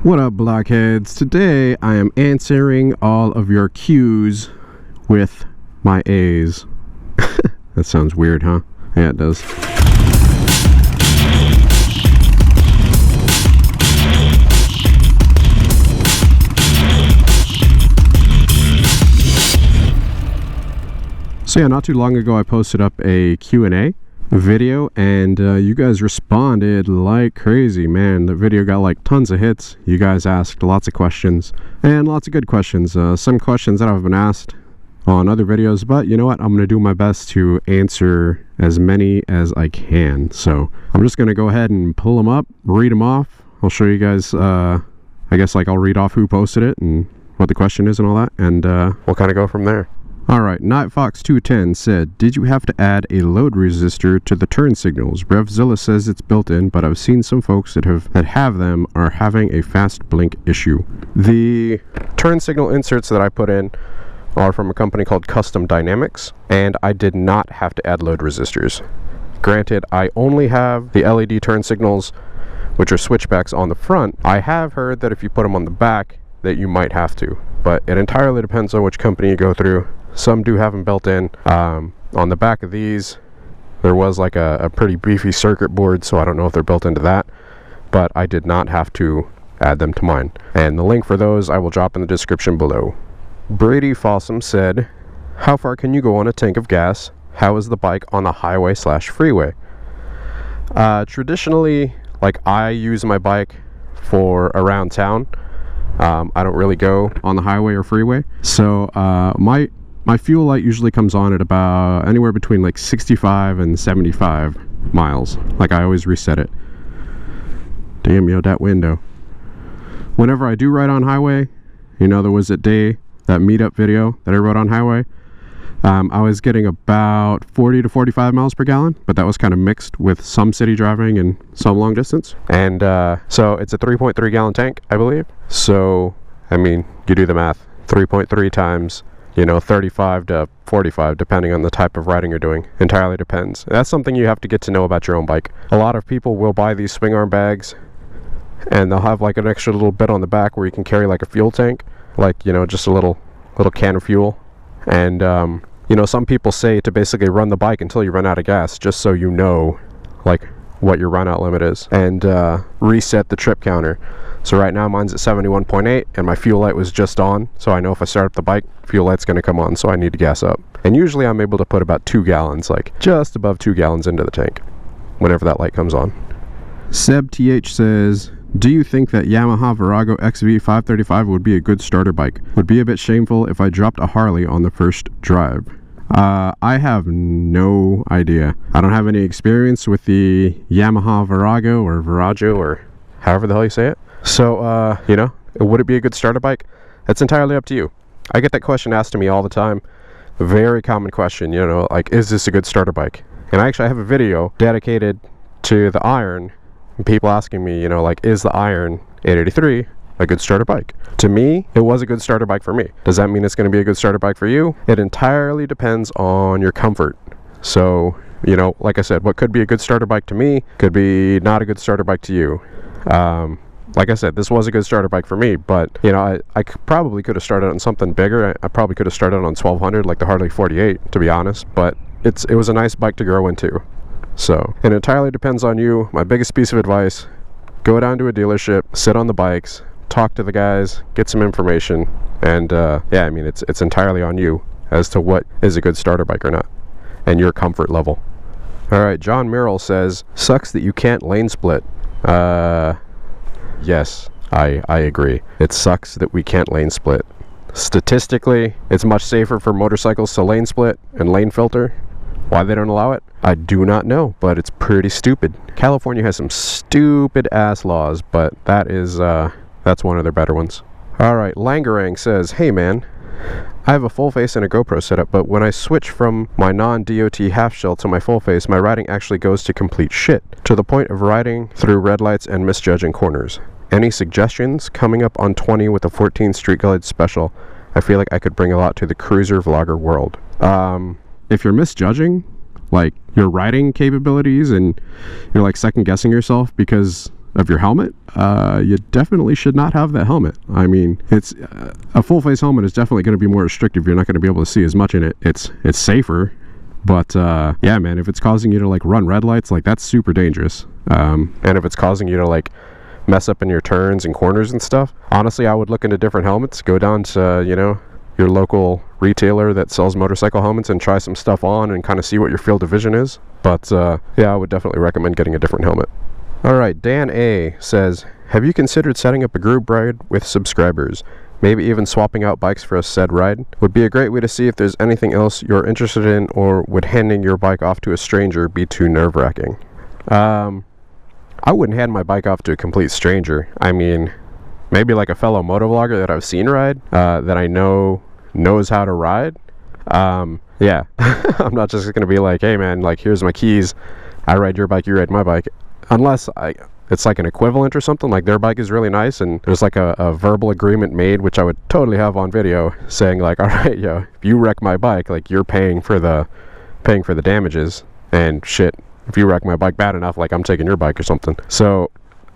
What up, Blockheads? Today I am answering all of your Q's with my A's. That sounds weird, huh? Yeah, it does. So yeah, not too long ago I posted up a Q&A video and you guys responded like crazy, man. The video got like tons of hits. You guys asked lots of questions and lots of good questions. Some questions that I've been asked on other videos, but you know what, I'm gonna do my best to answer as many as I can. So I'm just gonna go ahead and pull them up, read them off. I'll show you guys, I guess like I'll read off who posted it and what the question is and all that, and we'll kind of go from there. Alright, NightFox210 said, did you have to add a load resistor to the turn signals? RevZilla says it's built in, but I've seen some folks that have them are having a fast blink issue. The turn signal inserts that I put in are from a company called Custom Dynamics, and I did not have to add load resistors. Granted, I only have the LED turn signals, which are switchbacks, on the front. I have heard that if you put them on the back, that you might have to, but it entirely depends on which company you go through. Some do have them built in. On the back of these, there was like a pretty beefy circuit board, so I don't know if they're built into that, but I did not have to add them to mine. And the link for those I will drop in the description below. Brady Fossum said, how far can you go on a tank of gas? How is the bike on the highway/freeway? Traditionally, like, I use my bike for around town. I don't really go on the highway or freeway. So my fuel light usually comes on at about anywhere between like 65 and 75 miles. Like, I always reset it. Damn, yo, that window. Whenever I do ride on highway, you know, there was that meetup video that I wrote on highway. I was getting about 40 to 45 miles per gallon, but that was kind of mixed with some city driving and some long distance. And so it's a 3.3 gallon tank, I believe. So, I mean, you do the math. 3.3 times, you know, 35 to 45, depending on the type of riding you're doing. Entirely depends. That's something you have to get to know about your own bike. A lot of people will buy these swing arm bags, and they'll have like an extra little bit on the back where you can carry like a fuel tank, like, you know, just a little can of fuel. And you know, some people say to basically run the bike until you run out of gas, just so you know like what your run out limit is, and reset the trip counter. So right now mine's at 71.8 and my fuel light was just on, so I know if I start up the bike, fuel light's gonna come on, so I need to gas up. And usually I'm able to put about 2 gallons, like just above 2 gallons into the tank whenever that light comes on. Seb TH says, do you think that Yamaha Virago XV 535 would be a good starter bike? Would be a bit shameful if I dropped a Harley on the first drive. I have no idea. I don't have any experience with the Yamaha Virago or Virago or however the hell you say it. So, you know, would it be a good starter bike? That's entirely up to you. I get that question asked to me all the time. Very common question, you know, like, is this a good starter bike? And I have a video dedicated to the Iron, and people asking me, you know, like, is the Iron 883 a good starter bike? To me, it was a good starter bike for me. Does that mean it's going to be a good starter bike for you? It entirely depends on your comfort. So, you know, like I said, what could be a good starter bike to me could be not a good starter bike to you. Like I said, this was a good starter bike for me, but, you know, I probably could have started on something bigger. I probably could have started on 1200, like the Harley 48, to be honest, but it was a nice bike to grow into. So, it entirely depends on you. My biggest piece of advice, go down to a dealership, sit on the bikes, talk to the guys, get some information, and yeah, I mean, it's entirely on you as to what is a good starter bike or not, and your comfort level. Alright, John Merrill says, sucks that you can't lane split. Yes, I agree. It sucks that we can't lane split. Statistically, it's much safer for motorcycles to lane split and lane filter. Why they don't allow it, I do not know, but it's pretty stupid. California has some stupid ass laws, but that's one of their better ones. Alright, Langarang says, hey man, I have a full face and a GoPro setup, but when I switch from my non-DOT half shell to my full face, my riding actually goes to complete shit, to the point of riding through red lights and misjudging corners. Any suggestions? Coming up on 20 with a 14 Street Glide Special. I feel like I could bring a lot to the cruiser vlogger world. If you're misjudging, like, your riding capabilities and you're like second guessing yourself because of your helmet, you definitely should not have that helmet. I mean, it's a full face helmet is definitely going to be more restrictive. You're not going to be able to see as much in it. It's safer, but yeah, man, if it's causing you to like run red lights, like that's super dangerous. And if it's causing you to like mess up in your turns and corners and stuff, honestly, I would look into different helmets. Go down to, you know, your local retailer that sells motorcycle helmets and try some stuff on and kind of see what your field of vision is. But yeah, I would definitely recommend getting a different helmet. Alright, Dan A says, have you considered setting up a group ride with subscribers? Maybe even swapping out bikes for a said ride? Would be a great way to see if there's anything else you're interested in, or would handing your bike off to a stranger be too nerve-wracking? I wouldn't hand my bike off to a complete stranger. I mean, maybe like a fellow motovlogger that I've seen ride, that I know knows how to ride. Yeah, I'm not just gonna be like, hey man, like here's my keys, I ride your bike, you ride my bike. Unless it's like an equivalent or something, like their bike is really nice and there's like a verbal agreement made, which I would totally have on video, saying like, all right, yo, if you wreck my bike, like you're paying for the damages, and shit, if you wreck my bike bad enough, like I'm taking your bike or something. So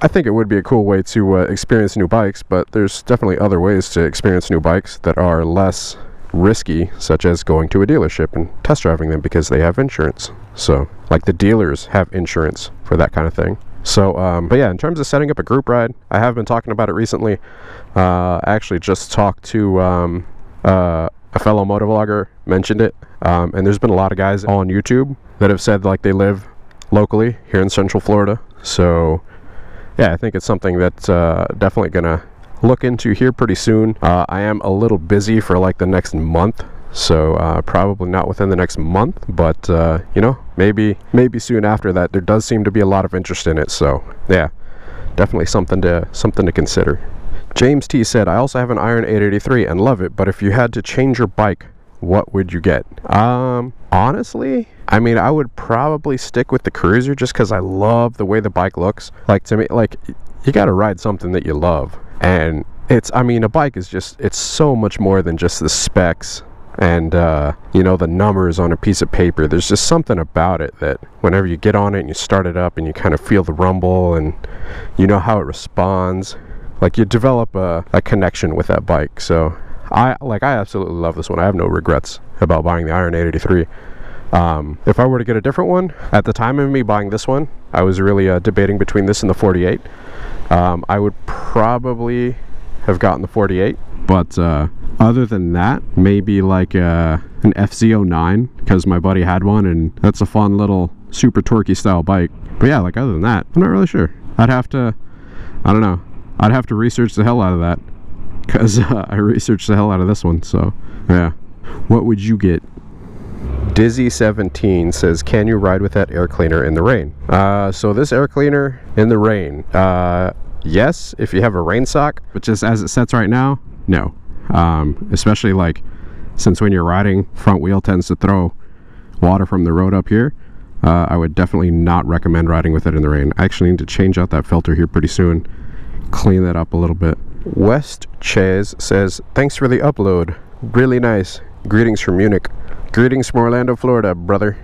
I think it would be a cool way to experience new bikes, but there's definitely other ways to experience new bikes that are less risky, such as going to a dealership and test driving them because they have insurance. So like the dealers have insurance for that kind of thing. So but yeah, in terms of setting up a group ride, I have been talking about it recently. I actually just talked to a fellow motovlogger, mentioned it, and there's been a lot of guys on YouTube that have said like they live locally here in Central Florida. So yeah, I think it's something that's definitely gonna look into here pretty soon. I am a little busy for like the next month, so probably not within the next month, but you know, maybe soon after that. There does seem to be a lot of interest in it, so yeah, definitely something to consider. James T said, I also have an Iron 883 and love it, but if you had to change your bike, what would you get? Honestly, I mean, I would probably stick with the Cruiser just because I love the way the bike looks. Like, to me, like, you gotta ride something that you love. And it's, I mean, a bike is just, it's so much more than just the specs and, you know, the numbers on a piece of paper. There's just something about it that whenever you get on it and you start it up and you kind of feel the rumble and you know how it responds, like you develop a connection with that bike. So I absolutely love this one. I have no regrets about buying the Iron 883. If I were to get a different one, at the time of me buying this one, I was really debating between this and the 48. I would probably have gotten the 48, but other than that, maybe like an FZ09, because my buddy had one and that's a fun little super torquey style bike. But yeah, like other than that, I'm not really sure. I don't know, I'd have to research the hell out of that, because I researched the hell out of this one. So yeah, what would you get? Dizzy17 says, can you ride with that air cleaner in the rain? So this air cleaner in the rain, yes, if you have a rain sock, but just as it sets right now, no. Especially like, since when you're riding, front wheel tends to throw water from the road up here. I would definitely not recommend riding with it in the rain. I actually need to change out that filter here pretty soon, clean that up a little bit. West Chaz says, thanks for the upload, really nice, greetings from Munich. Greetings from Orlando, Florida, brother.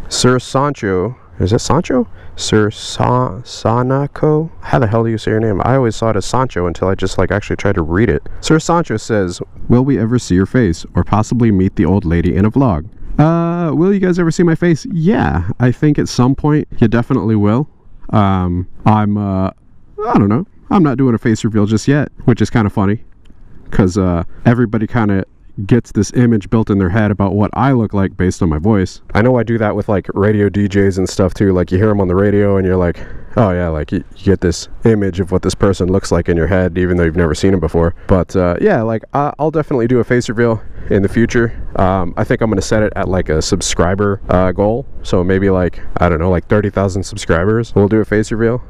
Sir Sancho, is that Sancho? Sir Sanaco? How the hell do you say your name? I always saw it as Sancho until I just like actually tried to read it. Sir Sancho says, will we ever see your face or possibly meet the old lady in a vlog? Will you guys ever see my face? Yeah, I think at some point you definitely will. I don't know. I'm not doing a face reveal just yet, which is kind of funny because everybody kind of gets this image built in their head about what I look like based on my voice. I know I do that with like radio DJs and stuff too. Like you hear them on the radio and you're like, oh yeah, like you get this image of what this person looks like in your head even though you've never seen him before. But yeah, like I'll definitely do a face reveal in the future. I think I'm gonna set it at like a subscriber goal, so maybe like, I don't know, like 30,000 subscribers we'll do a face reveal.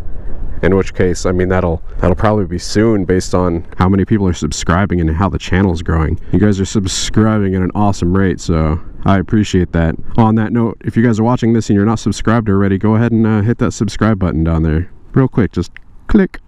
In which case, I mean, that'll probably be soon based on how many people are subscribing and how the channel's growing. You guys are subscribing at an awesome rate, so I appreciate that. On that note, if you guys are watching this and you're not subscribed already, go ahead and hit that subscribe button down there. Real quick, just click.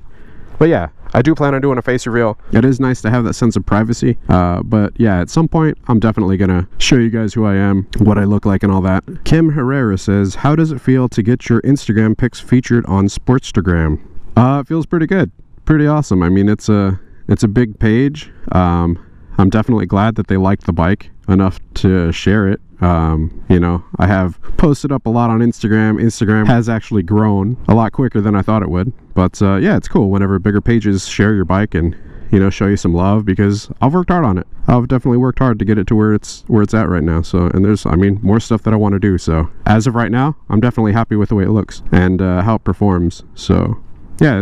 But yeah, I do plan on doing a face reveal. It is nice to have that sense of privacy, but yeah, at some point I'm definitely gonna show you guys who I am, what I look like and all that. Kim Herrera says, how does it feel to get your Instagram pics featured on Sportstagram? It feels pretty good, pretty awesome. I mean, it's a big page. I'm definitely glad that they liked the bike enough to share it. You know, I have posted up a lot on Instagram. Instagram has actually grown a lot quicker than I thought it would. But yeah, it's cool whenever bigger pages share your bike and, you know, show you some love, because I've worked hard on it. I've definitely worked hard to get it to where it's at right now. So, and there's, I mean, more stuff that I want to do. So as of right now, I'm definitely happy with the way it looks and how it performs. So yeah,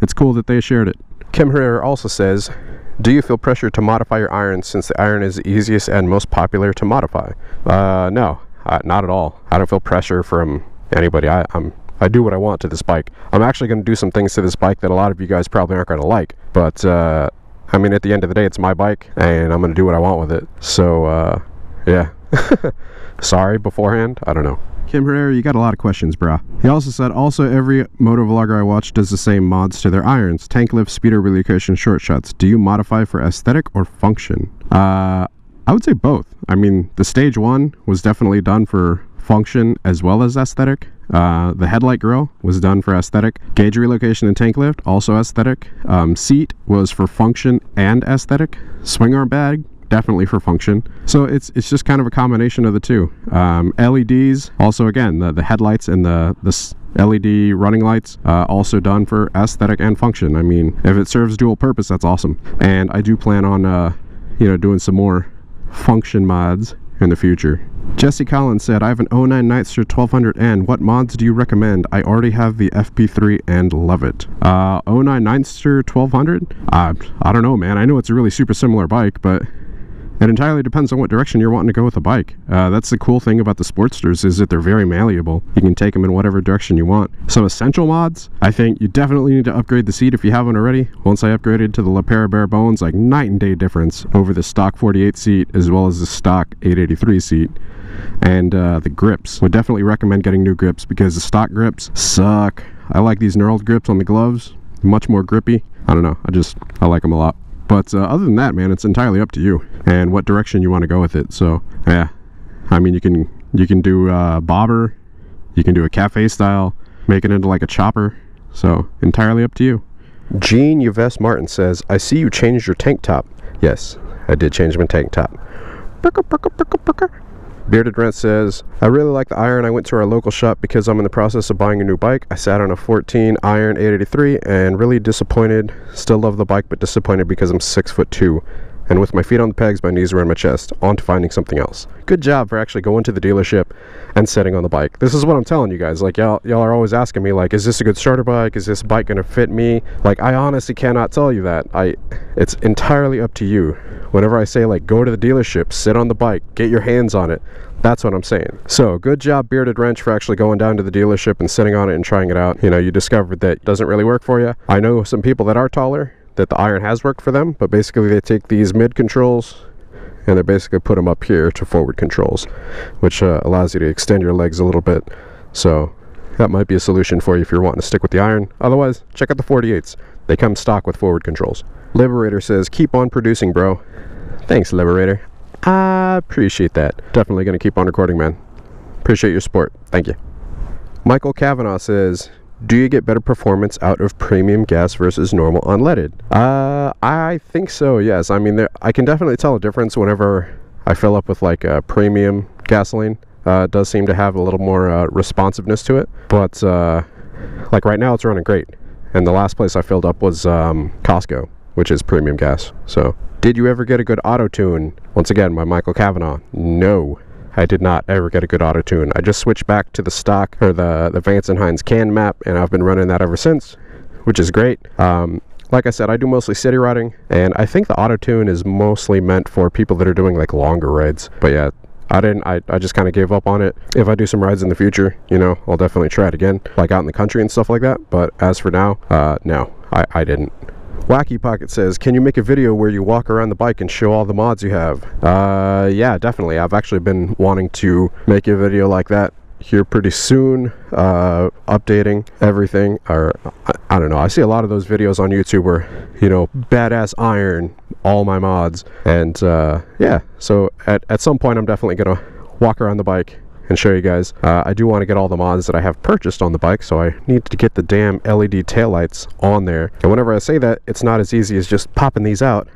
it's cool that they shared it. Kim Herrera also says, do you feel pressure to modify your iron since the iron is the easiest and most popular to modify? No, not at all. I don't feel pressure from anybody. I do what I want to this bike. I'm actually going to do some things to this bike that a lot of you guys probably aren't going to like. But, I mean, at the end of the day, it's my bike, and I'm going to do what I want with it. So, yeah. Sorry beforehand. I don't know. Kim Herrera, you got a lot of questions, brah. He also said, also every motovlogger I watch does the same mods to their irons. Tank lift, speeder relocation, short shots. Do you modify for aesthetic or function? I would say both. I mean, the stage 1 was definitely done for function as well as aesthetic. The headlight grill was done for aesthetic. Gauge relocation and tank lift, also aesthetic. Seat was for function and aesthetic. Swing arm bag, definitely for function. So it's just kind of a combination of the two. LEDs, also again, the headlights and the LED running lights, also done for aesthetic and function. I mean, if it serves dual purpose, that's awesome. And I do plan on, you know, doing some more function mods in the future. Jesse Collins said, I have an 09 Nightster 1200N. What mods do you recommend? I already have the FP3 and love it. 09 Nightster 1200? I don't know, man. I know it's a really super similar bike, but it entirely depends on what direction you're wanting to go with the bike. That's the cool thing about the Sportsters, is that they're very malleable. You can take them in whatever direction you want. Some essential mods, I think you definitely need to upgrade the seat if you haven't already. Once I upgraded to the LaPera Bare Bones, like night and day difference over the stock 48 seat as well as the stock 883 seat. And the grips, would definitely recommend getting new grips because the stock grips suck. I like these knurled grips on the gloves, much more grippy. I don't know, I like them a lot. But other than that, man, it's entirely up to you and what direction you want to go with it. So yeah, I mean, you can do bobber, you can do a cafe style, make it into like a chopper. So entirely up to you. Jean Yves Martin says, I see you changed your tank top. Yes, I did change my tank top. Bearded Rent says, I really like the iron. I went to our local shop because I'm in the process of buying a new bike. I sat on a 14 iron 883 and really disappointed. Still love the bike, but disappointed because I'm 6'2". And with my feet on the pegs, my knees are in my chest. On to finding something else. Good job for actually going to the dealership and sitting on the bike. This is what I'm telling you guys. Like, y'all are always asking me, like, is this a good starter bike? Is this bike gonna fit me? Like, I honestly cannot tell you that. It's entirely up to you. Whenever I say, like, go to the dealership, sit on the bike, get your hands on it, that's what I'm saying. So, good job, Bearded Wrench, for actually going down to the dealership and sitting on it and trying it out. You know, you discovered that it doesn't really work for you. I know some people that are taller, that the iron has worked for them, but basically they take these mid controls and they basically put them up here to forward controls, which allows you to extend your legs a little bit. So that might be a solution for you if you're wanting to stick with the iron. Otherwise, check out the 48s. They come stock with forward controls. Liberator says, keep on producing, bro. Thanks, Liberator. I appreciate that. Definitely going to keep on recording, man. Appreciate your support. Thank you. Michael Kavanaugh says, do you get better performance out of premium gas versus normal unleaded? I think so, yes. I mean, I can definitely tell a difference whenever I fill up with like a premium gasoline. It does seem to have a little more responsiveness to it. But like right now it's running great. And the last place I filled up was Costco, which is premium gas. So, did you ever get a good auto tune? Once again, by Michael Kavanaugh. No, I did not ever get a good auto tune. I just switched back to the stock, or the Vance & Hines can map, and I've been running that ever since, which is great. Like I said, I do mostly city riding, and I think the auto tune is mostly meant for people that are doing like longer rides. But yeah, I just kind of gave up on it. If I do some rides in the future, you know, I'll definitely try it again, like out in the country and stuff like that. But as for now, no, I didn't. Wacky Pocket says, can you make a video where you walk around the bike and show all the mods you have? Yeah, definitely. I've actually been wanting to make a video like that here pretty soon, updating everything. Or I don't know, I see a lot of those videos on YouTube where, you know, badass iron, all my mods. And yeah, so at some point I'm definitely gonna walk around the bike and show you guys. I do want to get all the mods that I have purchased on the bike, so I need to get the damn LED taillights on there. And whenever I say that, it's not as easy as just popping these out.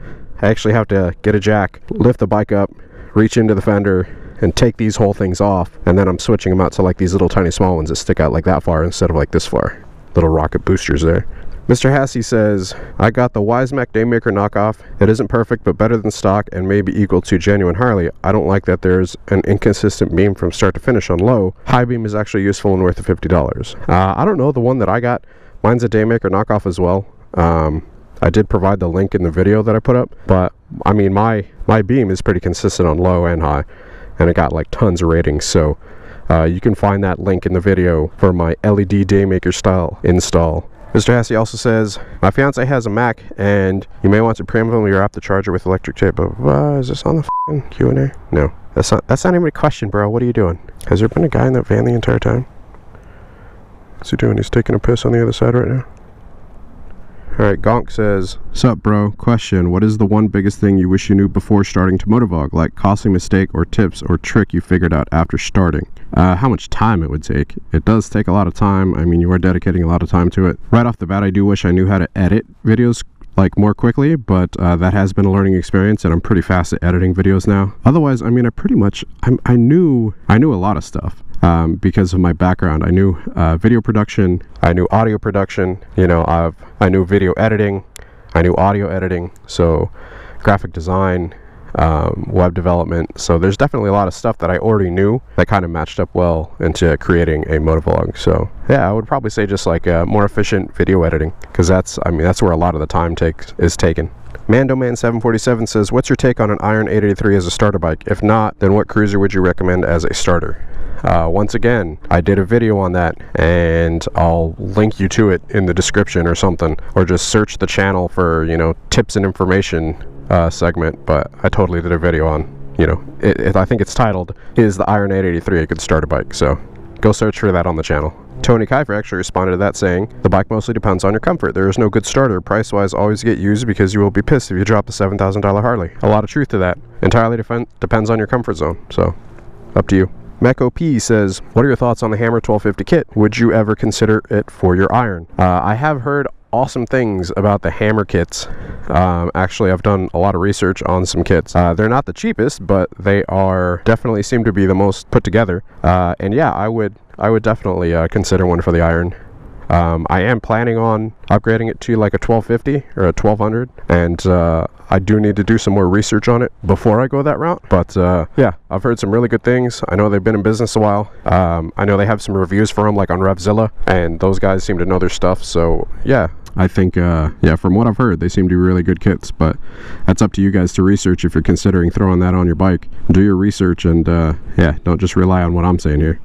I actually have to get a jack, lift the bike up, reach into the fender, and take these whole things off, and then I'm switching them out to like these little tiny small ones that stick out like that far instead of like this far. Little rocket boosters there. Mr. Hassey says, I got the Wisemac Daymaker knockoff. It isn't perfect, but better than stock and maybe equal to genuine Harley. I don't like that there's an inconsistent beam from start to finish on low. High beam is actually useful and worth the $50. I don't know the one that I got. Mine's a Daymaker knockoff as well. I did provide the link in the video that I put up, but I mean, my beam is pretty consistent on low and high, and it got like tons of ratings, so you can find that link in the video for my LED Daymaker style install. Mr. Hassey also says, my fiance has a Mac, and you may want to preemptively wrap the charger with electric tape. Is this on the f***ing Q&A? No, that's not even a question, bro. What are you doing? Has there been a guy in that van the entire time? What's he doing? He's taking a piss on the other side right now. Alright, Gonk says, sup bro, question, what is the one biggest thing you wish you knew before starting to motovlog, like costly mistake or tips or trick you figured out after starting? How much time it would take. It does take a lot of time. I mean, you are dedicating a lot of time to it. Right off the bat, I do wish I knew how to edit videos like more quickly, but that has been a learning experience, and I'm pretty fast at editing videos now. Otherwise, I mean, I knew a lot of stuff. Because of my background. I knew video production, I knew audio production, you know, I knew video editing, I knew audio editing, so graphic design, web development. So there's definitely a lot of stuff that I already knew that kind of matched up well into creating a motovlog. So yeah, I would probably say just like more efficient video editing, because that's where a lot of the time is taken. Mandoman747 says, what's your take on an Iron 883 as a starter bike? If not, then what cruiser would you recommend as a starter? Once again, I did a video on that, and I'll link you to it in the description or something, or just search the channel for, you know, tips and information segment. But I totally did a video on, you know, I think it's titled, is the Iron 883 a good starter bike? So go search for that on the channel. Tony Kiefer actually responded to that saying, the bike mostly depends on your comfort. There is no good starter. Price-wise, always get used, because you will be pissed if you drop the $7,000 Harley. A lot of truth to that. Entirely depends on your comfort zone. So up to you. Meko P says, what are your thoughts on the Hammer 1250 kit? Would you ever consider it for your iron? I have heard awesome things about the Hammer kits. Actually, I've done a lot of research on some kits. They're not the cheapest, but they are definitely seem to be the most put together. And yeah, I would definitely consider one for the iron. I am planning on upgrading it to like a 1250 or a 1200, and I do need to do some more research on it before I go that route. But yeah, I've heard some really good things. I know they've been in business a while. I know they have some reviews for them like on Revzilla, and those guys seem to know their stuff. So yeah, I think yeah, from what I've heard, they seem to be really good kits. But that's up to you guys to research if you're considering throwing that on your bike. Do your research, and yeah, don't just rely on what I'm saying here.